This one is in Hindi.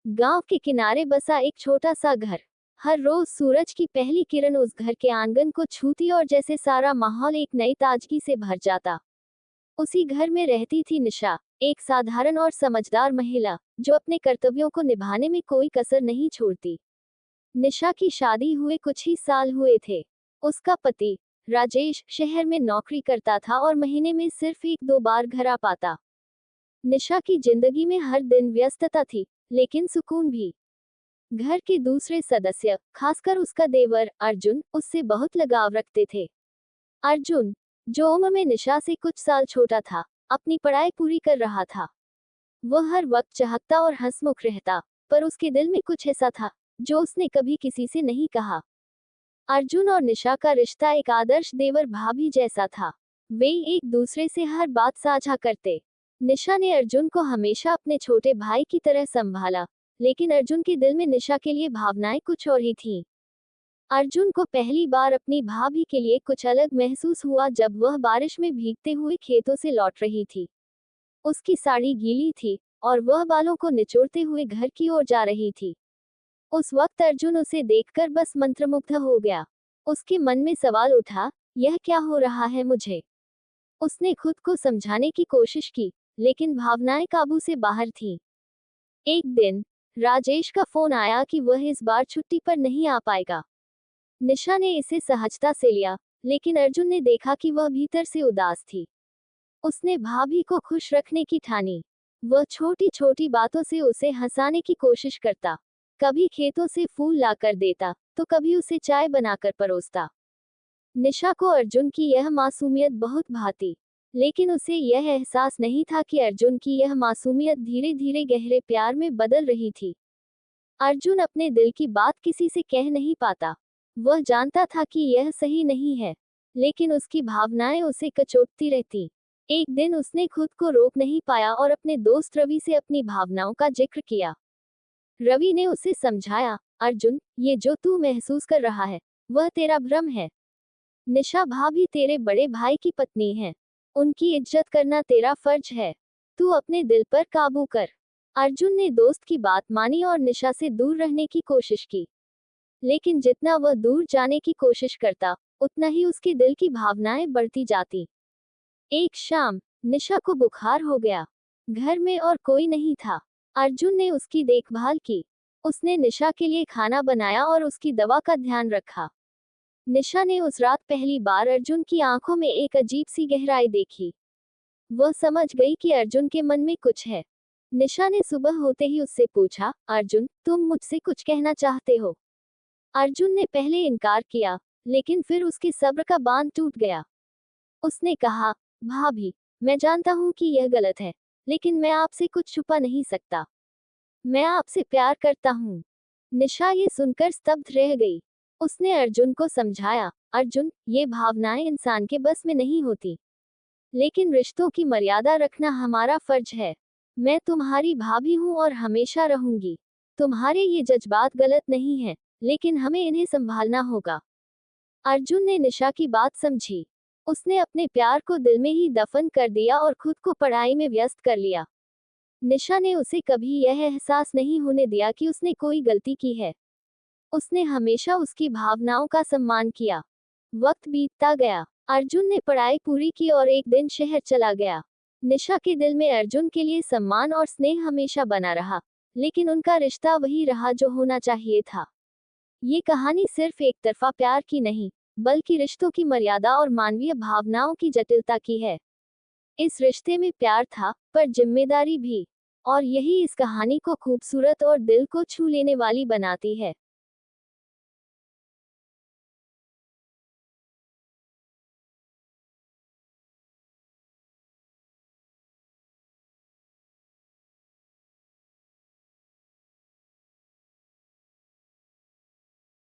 गांव के किनारे बसा एक छोटा सा घर। हर रोज सूरज की पहली किरण उस घर के आंगन को छूती और जैसे सारा माहौल एक नई ताजगी से भर जाता। उसी घर में रहती थी निशा, एक साधारण और समझदार महिला जो अपने कर्तव्यों को निभाने में कोई कसर नहीं छोड़ती। निशा की शादी हुए कुछ ही साल हुए थे। उसका पति राजेश शहर में नौकरी करता था और महीने में सिर्फ एक दो बार घर आ पाता। निशा की जिंदगी में हर दिन व्यस्तता थी, लेकिन सुकून भी। घर के दूसरे सदस्य, खासकर उसका देवर अर्जुन, उससे बहुत लगाव रखते थे। अर्जुन, जो उम्र में निशा से कुछ साल छोटा था, अपनी पढ़ाई पूरी कर रहा था। वह हर वक्त चहकता और हंसमुख रहता, पर उसके दिल में कुछ ऐसा था जो उसने कभी किसी से नहीं कहा। अर्जुन और निशा का रिश्ता एक आदर्श देवर भाभी जैसा था। वे एक दूसरे से हर बात साझा करते। निशा ने अर्जुन को हमेशा अपने छोटे भाई की तरह संभाला, लेकिन अर्जुन के दिल में निशा के लिए भावनाएं कुछ और ही थीं। अर्जुन को पहली बार अपनी भाभी के लिए कुछ अलग महसूस हुआ जब वह बारिश में भीगते हुए खेतों से लौट रही थी। उसकी साड़ी गीली थी और वह बालों को निचोड़ते हुए घर की ओर जा रही थी। उस वक्त अर्जुन उसे देखकर बस मंत्रमुग्ध हो गया। उसके मन में सवाल उठा, यह क्या हो रहा है मुझे? उसने खुद को समझाने की कोशिश की, लेकिन भावनाएं काबू से बाहर थीं। एक दिन राजेश का फोन आया कि वह इस बार छुट्टी पर नहीं आ पाएगा। निशा ने इसे सहजता से लिया, लेकिन अर्जुन ने देखा कि वह भीतर से उदास थी। उसने भाभी को खुश रखने की ठानी। वह छोटी छोटी बातों से उसे हंसाने की कोशिश करता। कभी खेतों से फूल लाकर देता, तो कभी उसे चाय बनाकर परोसता। निशा को अर्जुन की यह मासूमियत बहुत भाती, लेकिन उसे यह एहसास नहीं था कि अर्जुन की यह मासूमियत धीरे धीरे गहरे प्यार में बदल रही थी। अर्जुन अपने दिल की बात किसी से कह नहीं पाता। वह जानता था कि यह सही नहीं है, लेकिन उसकी भावनाएं उसे कचोटती रहती। एक दिन उसने खुद को रोक नहीं पाया और अपने दोस्त रवि से अपनी भावनाओं का जिक्र किया। रवि ने उसे समझाया, अर्जुन, ये जो तू महसूस कर रहा है, वह तेरा भ्रम है। निशा भाभी तेरे बड़े भाई की पत्नी है। उनकी इज्जत करना तेरा फर्ज है। तू अपने दिल पर काबू कर। अर्जुन ने दोस्त की बात मानी और निशा से दूर रहने की कोशिश की। लेकिन जितना वह दूर जाने की कोशिश करता, उतना ही उसके दिल की भावनाएं बढ़ती जाती। एक शाम निशा को बुखार हो गया। घर में और कोई नहीं था। अर्जुन ने उसकी देखभाल की। उसने निशा के लिए खाना बनाया और उसकी दवा का ध्यान रखा। निशा ने उस रात पहली बार अर्जुन की आंखों में एक अजीब सी गहराई देखी। वह समझ गई कि अर्जुन के मन में कुछ है। निशा ने सुबह होते ही उससे पूछा, अर्जुन, तुम मुझसे कुछ कहना चाहते हो? अर्जुन ने पहले इनकार किया, लेकिन फिर उसके सब्र का बांध टूट गया। उसने कहा, भाभी, मैं जानता हूँ कि यह गलत है, लेकिन मैं आपसे कुछ छुपा नहीं सकता। मैं आपसे प्यार करता हूँ। निशा ये सुनकर स्तब्ध रह गई। उसने अर्जुन को समझाया, अर्जुन, ये भावनाएं इंसान के बस में नहीं होती, लेकिन रिश्तों की मर्यादा रखना हमारा फर्ज है। मैं तुम्हारी भाभी हूँ और हमेशा रहूंगी। तुम्हारे ये जज्बात गलत नहीं हैं, लेकिन हमें इन्हें संभालना होगा। अर्जुन ने निशा की बात समझी। उसने अपने प्यार को दिल में ही दफन कर दिया और खुद को पढ़ाई में व्यस्त कर लिया। निशा ने उसे कभी यह एहसास नहीं होने दिया कि उसने कोई गलती की है। उसने हमेशा उसकी भावनाओं का सम्मान किया। वक्त बीतता गया। अर्जुन ने पढ़ाई पूरी की और एक दिन शहर चला गया। निशा के दिल में अर्जुन के लिए सम्मान और स्नेह हमेशा बना रहा, लेकिन उनका रिश्ता वही रहा जो होना चाहिए था। ये कहानी सिर्फ एक तरफा प्यार की नहीं, बल्कि रिश्तों की मर्यादा और मानवीय भावनाओं की जटिलता की है। इस रिश्ते में प्यार था, पर जिम्मेदारी भी, और यही इस कहानी को खूबसूरत और दिल को छू लेने वाली बनाती है।